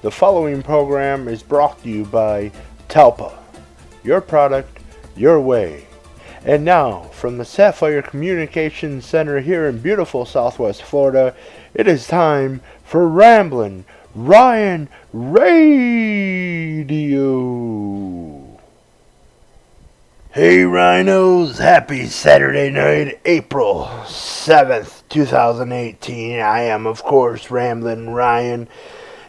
The following program is brought to you by Talpa, your product, your way. And now, from the Sapphire Communications Center here in beautiful Southwest Florida, it is time for Ramblin' Ryan Radio. Hey Rhinos, happy Saturday night, April 7th, 2018. I am, of course, Ramblin' Ryan.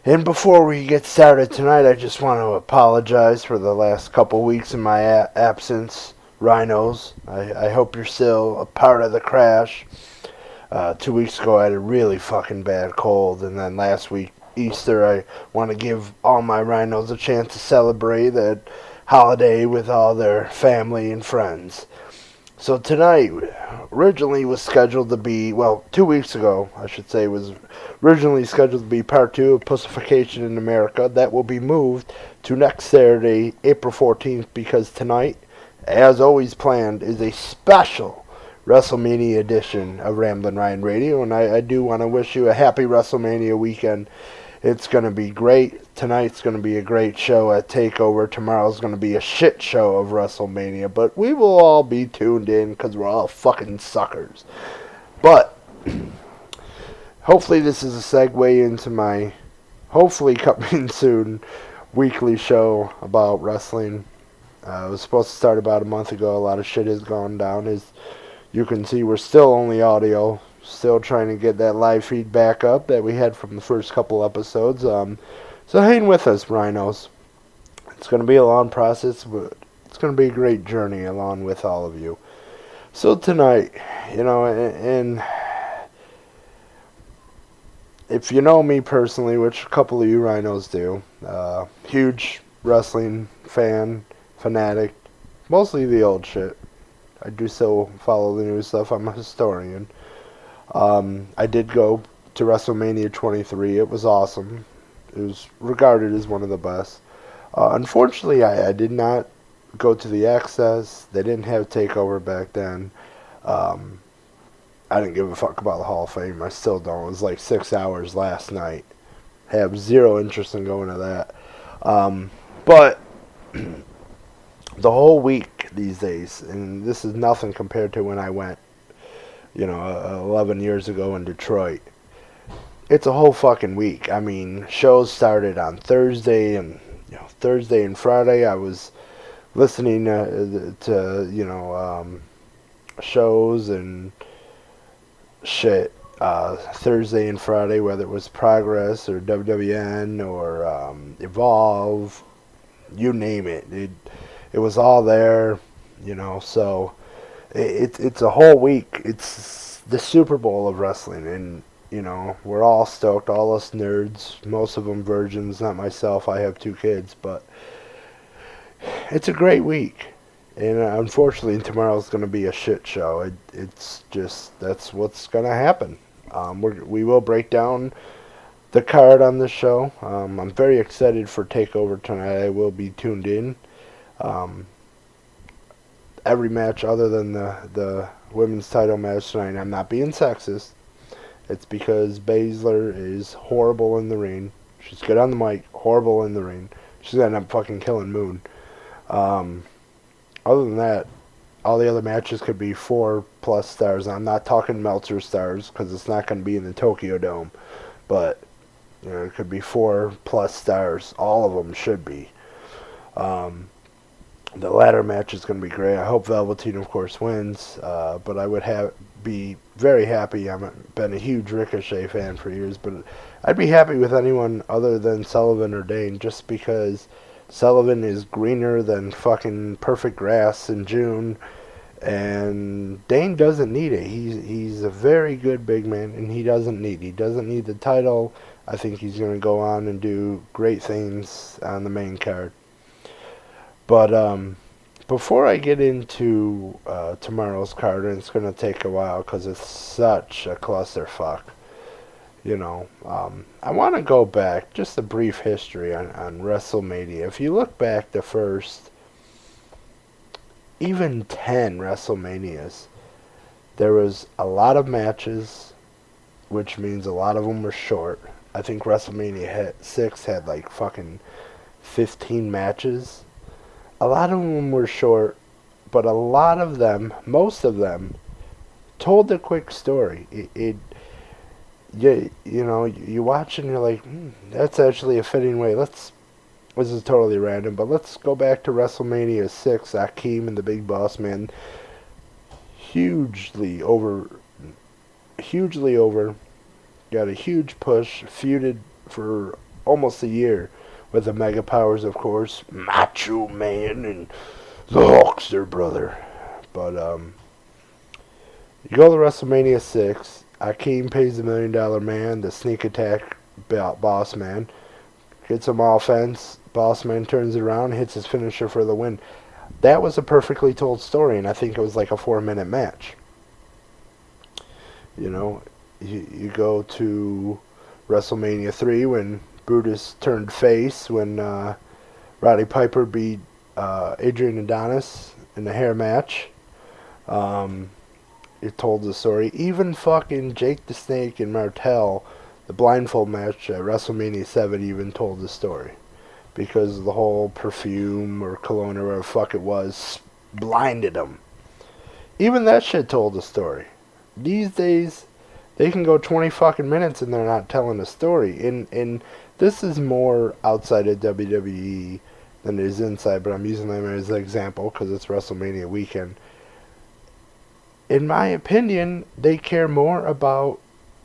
And before we get started tonight, I just want to apologize for the last couple weeks in my absence, Rhinos. I hope you're still a part of the crash. 2 weeks ago, I had a really fucking bad cold, and then last week, Easter, I want to give all my Rhinos a chance to celebrate that holiday with all their family and friends. So tonight originally was scheduled to be, 2 weeks ago, I should say, was originally scheduled to be part 2 of Pussification in America. That will be moved to next Saturday, April 14th, because tonight, as always planned, is a special Wrestlemania edition of Ramblin' Ryan Radio, and I do want to wish you a happy Wrestlemania weekend. It's going to be great. Tonight's going to be a great show at TakeOver. Tomorrow's going to be a shit show of WrestleMania. But we will all be tuned in because we're all fucking suckers. But hopefully this is a segue into my hopefully coming soon weekly show about wrestling. It was supposed to start about a month ago. A lot of shit has gone down. As you can see, we're still only audio. Still trying to get that live feed back up that we had from the first couple episodes. So hang with us, Rhinos. It's going to be a long process, but it's going to be a great journey along with all of you. So tonight, and if you know me personally, which a couple of you Rhinos do, huge wrestling fan, fanatic, mostly the old shit. I do still follow the new stuff. I'm a historian. I did go to WrestleMania 23. It was awesome. It was regarded as one of the best. Unfortunately, I did not go to the Access. They didn't have TakeOver back then. I didn't give a fuck about the Hall of Fame. I still don't. It was like 6 hours last night. Have zero interest in going to that. But the whole week these days, and this is nothing compared to when I went 11 years ago in Detroit. It's a whole fucking week. I mean, shows started on Thursday, and Thursday and Friday I was listening to shows and shit. Thursday and Friday, whether it was Progress or WWN or Evolve, you name it. It was all there, so it's a whole week. It's the Super Bowl of wrestling, and we're all stoked, all us nerds, most of them virgins, not myself. I have 2 kids, but it's a great week. And unfortunately, tomorrow's going to be a shit show. It's just, that's what's going to happen. We will break down the card on this show. I'm very excited for TakeOver tonight. I will be tuned in. Every match other than the women's title match tonight. I'm not being sexist. It's because Baszler is horrible in the ring. She's good on the mic, horrible in the ring. She's going to end up fucking killing Moon. Other than that, all the other matches could be 4+ stars. I'm not talking Meltzer stars because it's not going to be in the Tokyo Dome. But it could be 4+ stars. All of them should be. The latter match is going to be great. I hope Velveteen, of course, wins. But I would be very happy. I've been a huge Ricochet fan for years, but I'd be happy with anyone other than Sullivan or Dane, just because Sullivan is greener than fucking perfect grass in June, and Dane doesn't need it. He's a very good big man, and he doesn't need the title. I think he's going to go on and do great things on the main card. But before I get into tomorrow's card, and it's going to take a while because it's such a clusterfuck, I want to go back, just a brief history on WrestleMania. If you look back the first, even 10 WrestleManias, there was a lot of matches, which means a lot of them were short. I think WrestleMania 6 had like fucking 15 matches. A lot of them were short, but a lot of them, most of them, told a quick story. You know, you watch and you're like, that's actually a fitting way. This is totally random, but let's go back to WrestleMania 6. Akeem and the Big Boss Man, hugely over, got a huge push, feuded for almost a year with the Mega Powers, of course, Macho Man and the Hulkster brother. But you go to WrestleMania 6. Akeem pays the $1 million man, the sneak attack boss man. Gets some offense. Boss man turns it around, hits his finisher for the win. That was a perfectly told story, and I think it was like a 4-minute match. You know, you go to WrestleMania 3 when Brutus turned face, when Roddy Piper beat Adrian Adonis in the hair match. It told the story. Even fucking Jake the Snake and Martel, the blindfold match at WrestleMania 7, even told the story. Because the whole perfume or cologne or whatever the fuck it was blinded them. Even that shit told the story. These days, they can go 20 fucking minutes and they're not telling a story. And this is more outside of WWE than it is inside, but I'm using them as an example because it's WrestleMania weekend. In my opinion, they care more about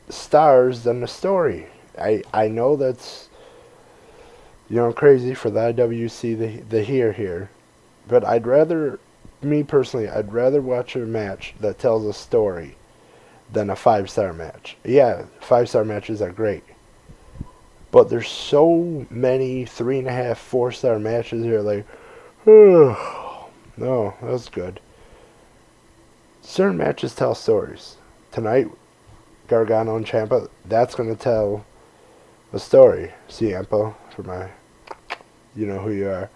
stars than the story. I know that's, you know, crazy for the IWC, the here. But me personally, I'd rather watch a match that tells a story than a 5-star match. Yeah, 5-star matches are great. But there's so many 3.5, 4-star matches here, like, oh, no, that's good. Certain matches tell stories. Tonight, Gargano and Ciampa, that's going to tell a story. Ciampa, for my, you know who you are.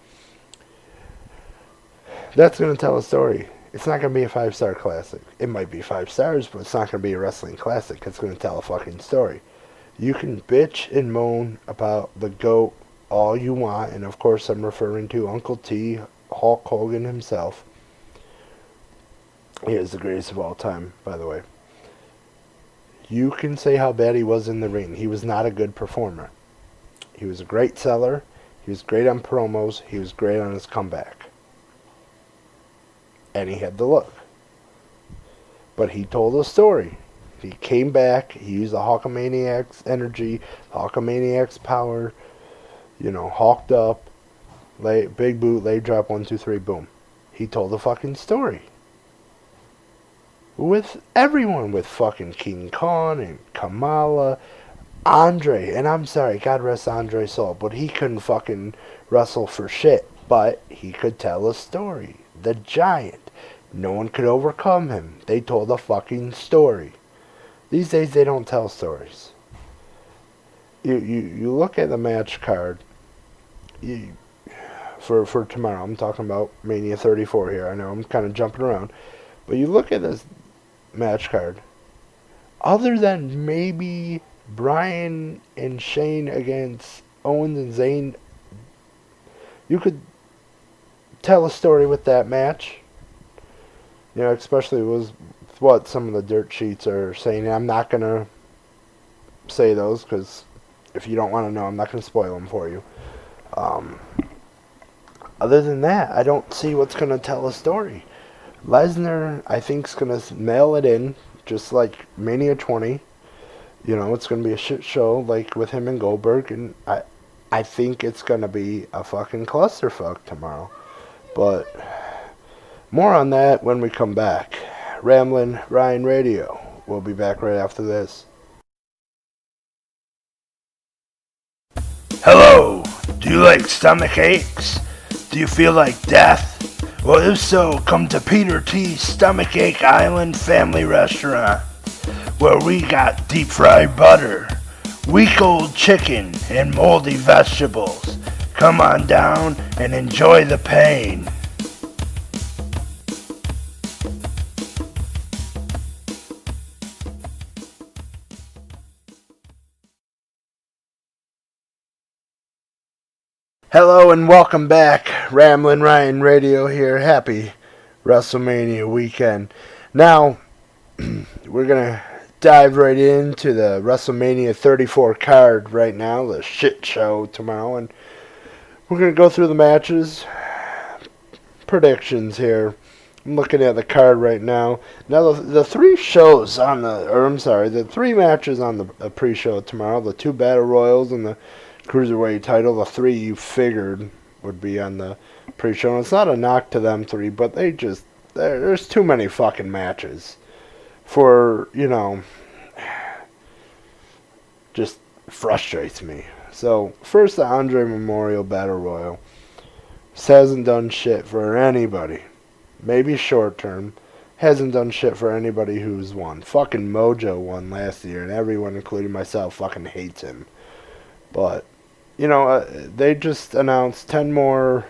That's going to tell a story. It's not going to be a 5-star classic. It might be 5 stars, but it's not going to be a wrestling classic. It's going to tell a fucking story. You can bitch and moan about the GOAT all you want, and of course I'm referring to Uncle T, Hulk Hogan himself. He is the greatest of all time, by the way. You can say how bad he was in the ring. He was not a good performer. He was a great seller. He was great on promos. He was great on his comeback. And he had the look. But he told a story. He came back. He used the Hulkamaniac's energy, Hulkamaniac's power. You know, hawked up, big boot, leg drop, 1, 2, 3, boom. He told a fucking story. With everyone, with fucking King Khan and Kamala, Andre, and I'm sorry, God rest Andre's soul, but he couldn't fucking wrestle for shit, but he could tell a story. The Giant, no one could overcome him. They told a fucking story. These days they don't tell stories. You look at the match card, for tomorrow, I'm talking about Mania 34 here, I know I'm kind of jumping around, but you look at this match card, other than maybe Bryan and Shane against Owens and Zayn, you could tell a story with that match. You know, especially was what some of the dirt sheets are saying. I'm not going to say those because if you don't want to know, I'm not going to spoil them for you. Other than that, I don't see what's going to tell a story. Lesnar, I think, is going to mail it in, just like Mania 20. You know, it's going to be a shit show, like with him and Goldberg, and I think it's going to be a fucking clusterfuck tomorrow. But more on that when we come back. Ramblin' Ryan Radio. We'll be back right after this. Hello! Do you like stomach aches? Do you feel like death? Well, if so, come to Peter T's Stomach Ache Island Family Restaurant, where we got deep fried butter, week-old chicken, and moldy vegetables. Come on down and enjoy the pain. Hello and welcome back. Ramblin' Ryan Radio here. Happy WrestleMania weekend. Now, we're going to dive right into the WrestleMania 34 card right now, the shit show tomorrow. And we're going to go through the matches, predictions here. I'm looking at the card right now. Now, the three shows on the three matches on the pre-show tomorrow, the two Battle Royals and the Cruiserweight title, the three you figured would be on the pre-show. And it's not a knock to them three, but there's too many fucking matches for, just frustrates me. So, first the Andre Memorial Battle Royal. This hasn't done shit for anybody. Maybe short term. Hasn't done shit for anybody who's won. Fucking Mojo won last year, and everyone, including myself, fucking hates him. But, they just announced 10 more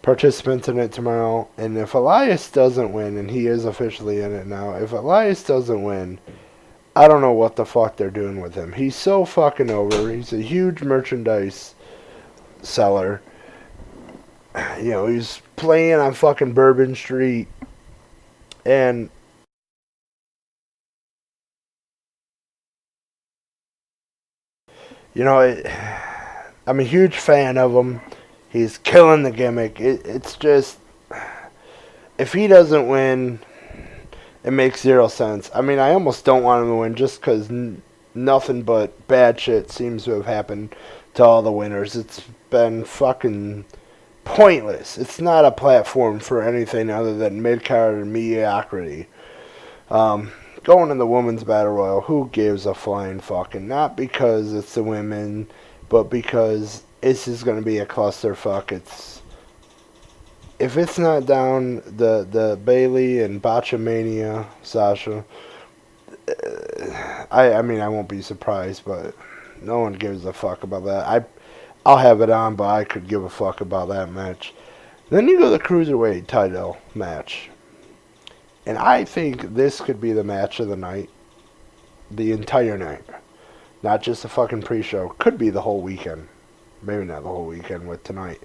participants in it tomorrow, and if Elias doesn't win, and he is officially in it now, if Elias doesn't win, I don't know what the fuck they're doing with him. He's so fucking over. He's a huge merchandise seller. He's playing on fucking Bourbon Street, and I'm a huge fan of him. He's killing the gimmick. It's just, if he doesn't win, it makes zero sense. I mean, I almost don't want him to win just because nothing but bad shit seems to have happened to all the winners. It's been fucking pointless. It's not a platform for anything other than mid-card and mediocrity. Going in the women's battle royal, who gives a flying fucking? Not because it's the women, but because this is going to be a clusterfuck. If it's not down the Bailey and Botchamania Sasha, I mean I won't be surprised, but no one gives a fuck about that. I'll have it on, but I could give a fuck about that match. Then you go to the Cruiserweight title match. And I think this could be the match of the night. The entire night. Not just a fucking pre-show. Could be the whole weekend. Maybe not the whole weekend with tonight.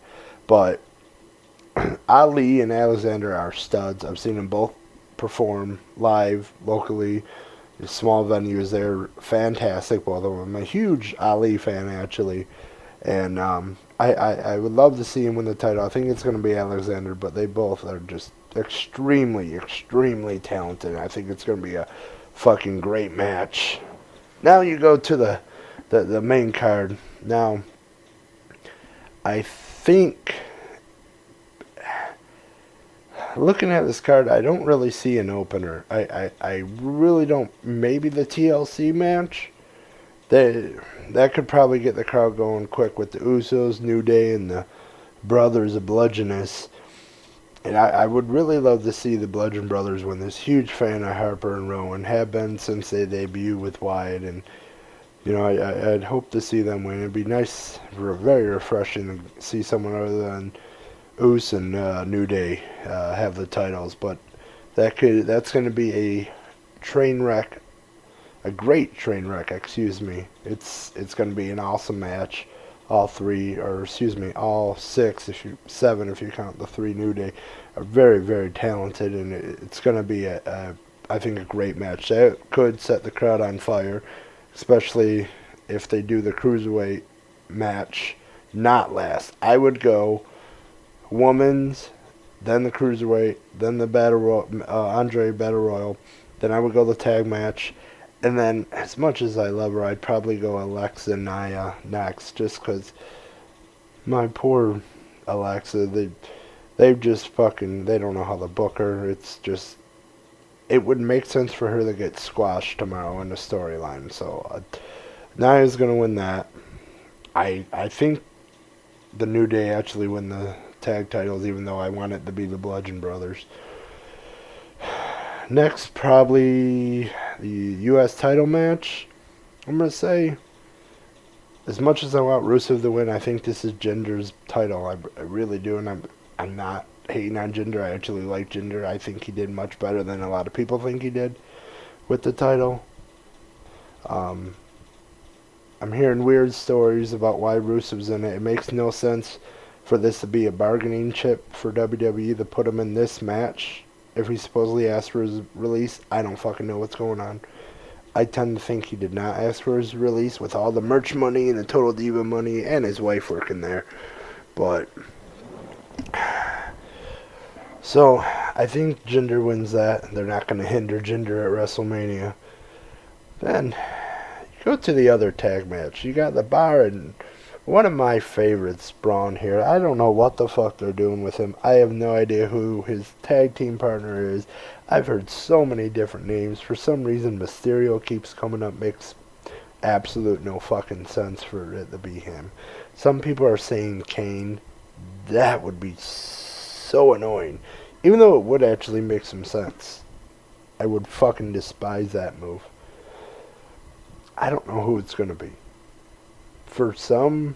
But Ali and Alexander are studs. I've seen them both perform live, locally. In small venues. They're fantastic, both of them. I'm a huge Ali fan, actually. And I would love to see him win the title. I think it's going to be Alexander, but they both are just extremely, extremely talented. I think it's going to be a fucking great match. Now you go to the main card. Now, I think, looking at this card, I don't really see an opener. I really don't. Maybe the TLC match. That could probably get the crowd going quick with the Usos, New Day, and the Brothers of Bludgeonous. And I would really love to see the Bludgeon Brothers win. This huge fan of Harper and Rowan. Have been since they debut with Wyatt. And, I'd hope to see them win. It'd be nice, very refreshing to see someone other than Us and New Day have the titles. But that's going to be a train wreck. A great train wreck, excuse me. It's going to be an awesome match. All six, seven if you count the three New Day, are very, very talented, and it's going to be I think, a great match. That could set the crowd on fire, especially if they do the Cruiserweight match not last. I would go women's, then the Cruiserweight, then the Andre Battle Royal, then I would go the tag match. And then, as much as I love her, I'd probably go Alexa and Nia next, just because my poor Alexa, they've just fucking, they don't know how to book her. It's just, it would make sense for her to get squashed tomorrow in the storyline. So, Nia's going to win that. I think the New Day actually win the tag titles, even though I want it to be the Bludgeon Brothers. Next, probably the U.S. title match. I'm going to say, as much as I want Rusev to win, I think this is Jinder's title. I really do, and I'm not hating on Jinder. I actually like Jinder. I think he did much better than a lot of people think he did with the title. I'm hearing weird stories about why Rusev's in it. It makes no sense for this to be a bargaining chip for WWE to put him in this match. If he supposedly asked for his release, I don't fucking know what's going on. I tend to think he did not ask for his release with all the merch money and the Total Diva money and his wife working there. But so I think Jinder wins that. They're not going to hinder Jinder at WrestleMania. Then you go to the other tag match. You got the Bar and one of my favorites, Braun here. I don't know what the fuck they're doing with him. I have no idea who his tag team partner is. I've heard so many different names. For some reason, Mysterio keeps coming up. Makes absolute no fucking sense for it to be him. Some people are saying Kane. That would be so annoying. Even though it would actually make some sense. I would fucking despise that move. I don't know who it's going to be. For some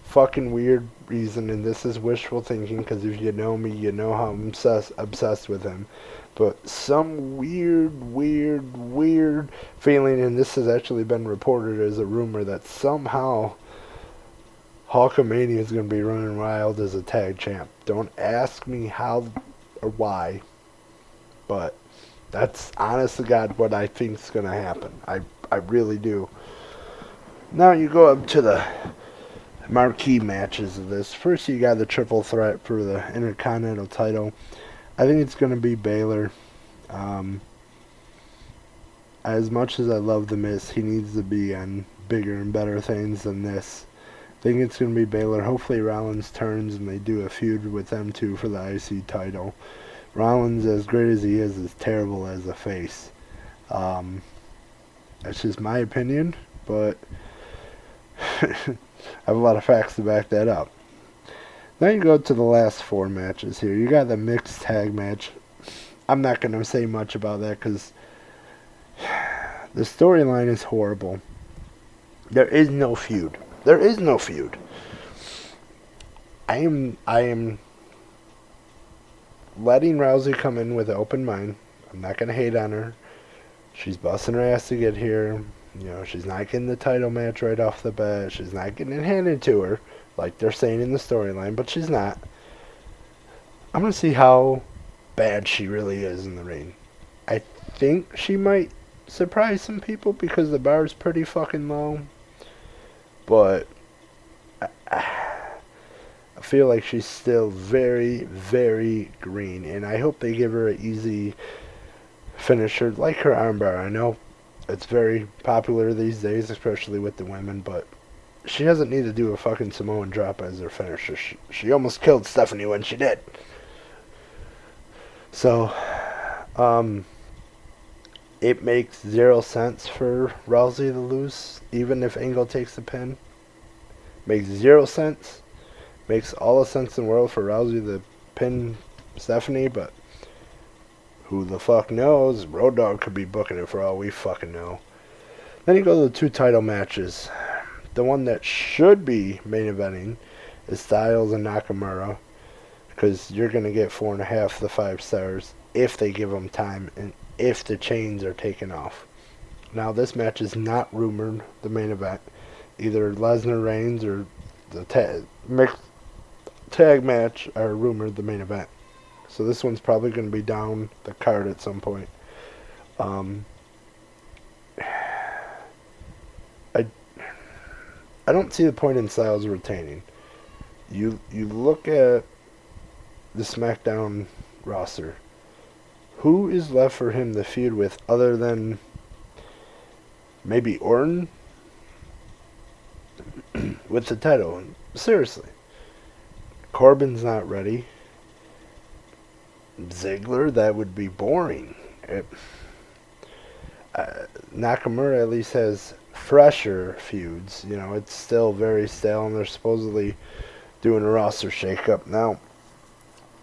fucking weird reason, and this is wishful thinking, because if you know me, you know how I'm obsessed with him. But some weird feeling, and this has actually been reported as a rumor, that somehow Hulkamania is going to be running wild as a tag champ. Don't ask me how or why, but that's honest to God what I think is going to happen. I really do. Now you go up to the marquee matches of this. First you got the triple threat for the Intercontinental title. I think it's going to be Baylor. As much as I love The Miz, he needs to be on bigger and better things than this. I think it's going to be Baylor. Hopefully Rollins turns and they do a feud with them two for the IC title. Rollins, as great as he is terrible as a face. That's just my opinion, but I have a lot of facts to back that up. Now you go to the last four matches here. You got the mixed tag match. I'm not going to say much about that because the storyline is horrible. There is no feud. There is no feud. I am letting Rousey come in with an open mind. I'm not going to hate on her. She's busting her ass to get here. You know, she's not getting the title match right off the bat. She's not getting it handed to her, like they're saying in the storyline, but she's not. I'm going to see how bad she really is in the ring. I think she might surprise some people because the bar's pretty fucking low. But I feel like she's still very green. And I hope they give her an easy finisher, like her armbar. I know it's very popular these days, especially with the women, but she doesn't need to do a fucking Samoan drop as her finisher. She almost killed Stephanie when she did. So, it makes zero sense for Rousey to lose, even if Angle takes the pin. Makes zero sense. Makes all the sense in the world for Rousey to pin Stephanie, but who the fuck knows? Road Dogg could be booking it for all we fucking know. Then you go to the two title matches. The one that should be main eventing is Styles and Nakamura, because you're going to get 4.5 to 5 stars if they give them time and if the chains are taken off. Now, this match is not rumored, the main event. Either Lesnar Reigns or the mixed tag match are rumored the main event. So this one's probably going to be down the card at some point. I don't see the point in Styles retaining. You look at the SmackDown roster. Who is left for him to feud with other than maybe Orton with the title? Seriously. Corbin's not ready. Ziggler, that would be boring. Nakamura at least has fresher feuds. You know, it's still very stale, and they're supposedly doing a roster shakeup. Now,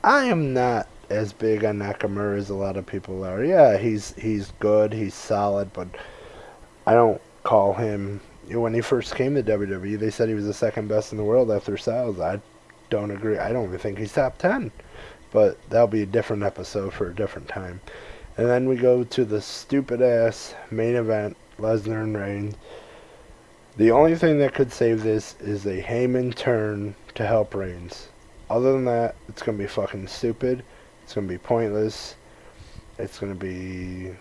I am not as big on Nakamura as a lot of people are. Yeah, he's good, he's solid, but I don't call him... When he first came to WWE, they said he was the second best in the world after Styles. I don't agree. I don't even think he's top 10. But that'll be a different episode for a different time. And then we go to the stupid-ass main event, Lesnar and Reigns. The only thing that could save this is a Heyman turn to help Reigns. Other than that, it's going to be fucking stupid. It's going to be pointless. It's going to be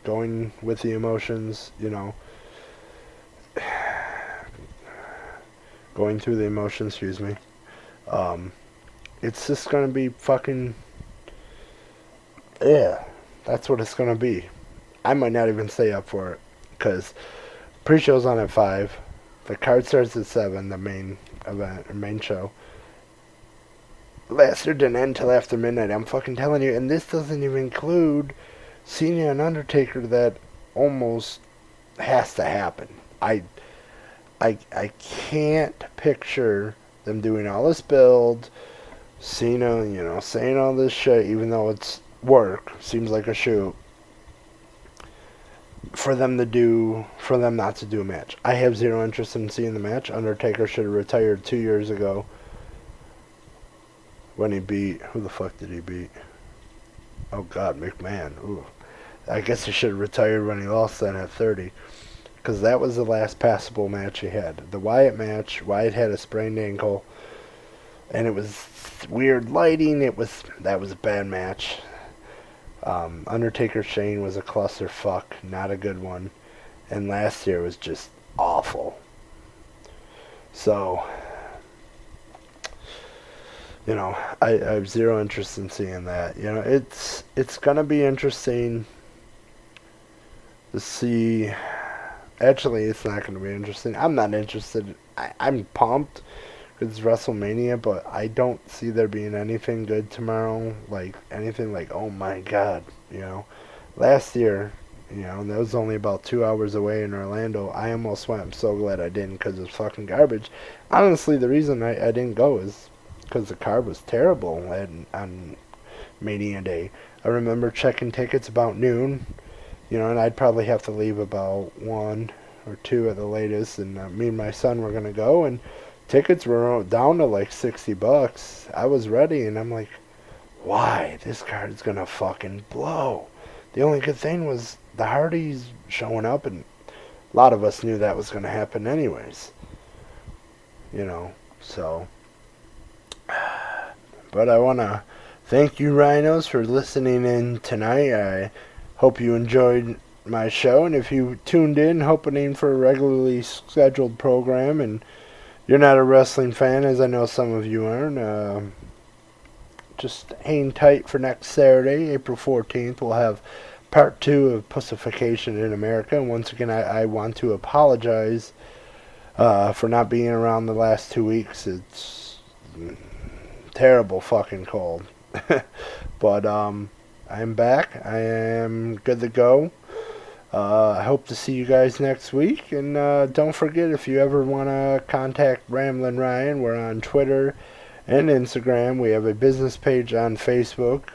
going with the emotions, you know. Going through the emotions, excuse me. It's just going to be fucking... Yeah, that's what it's going to be. I might not even stay up for it, because pre-show's on at 5. The card starts at 7, the main event, or main show. Last year didn't end until after midnight, I'm fucking telling you. And this doesn't even include Cena and Undertaker that almost has to happen. I can't picture them doing all this build, Cena, you know, saying all this shit, even though it's work, seems like a shoot, for them not to do a match. I have zero interest in seeing the match. Undertaker should have retired 2 years ago when he beat, who the fuck did he beat? Oh God, McMahon. Ooh. I guess he should have retired when he lost then at 30, because that was the last passable match he had. The Wyatt match, Wyatt had a sprained ankle, and it was weird lighting. That was a bad match. Undertaker Shane was a clusterfuck, not a good one, and last year was just awful. So, you know, I have zero interest in seeing that. You know, it's gonna be interesting to see. Actually, it's not gonna be interesting. I'm not interested. I'm pumped. It's WrestleMania, but I don't see there being anything good tomorrow. Like, anything like, oh my God, you know. Last year, you know, that was only about 2 hours away in Orlando. I almost went. I'm so glad I didn't, because it's fucking garbage. Honestly, the reason I didn't go is because the card was terrible on Mania Day. I remember checking tickets about noon, you know, and I'd probably have to leave about 1 or 2 at the latest, and me and my son were going to go, and tickets were down to like $60. I was ready, and I'm like, why? This card is gonna fucking blow. The only good thing was the Hardys showing up, and a lot of us knew that was gonna happen anyways. You know, so. But I wanna thank you, Rhinos, for listening in tonight. I hope you enjoyed my show, and if you tuned in hoping for a regularly scheduled program, and you're not a wrestling fan, as I know some of you aren't, just hang tight for next Saturday, April 14th. We'll have part 2 of Pussification in America. And once again, I want to apologize for not being around the last 2 weeks. It's terrible fucking cold. But I'm back. I am good to go. I hope to see you guys next week, and don't forget, if you ever want to contact Ramblin' Ryan, we're on Twitter and Instagram. We have a business page on Facebook,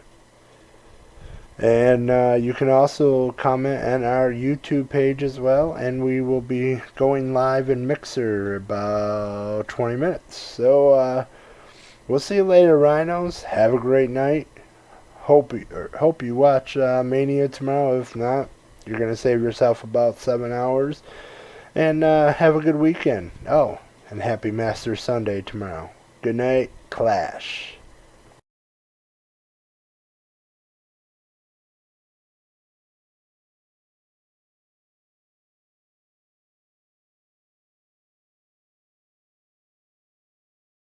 and you can also comment on our YouTube page as well, and we will be going live in Mixer about 20 minutes. So we'll see you later, Rhinos. Have a great night. Hope you watch Mania tomorrow. If not, you're going to save yourself about 7 hours. And have a good weekend. Oh, and happy Master Sunday tomorrow. Good night, Clash.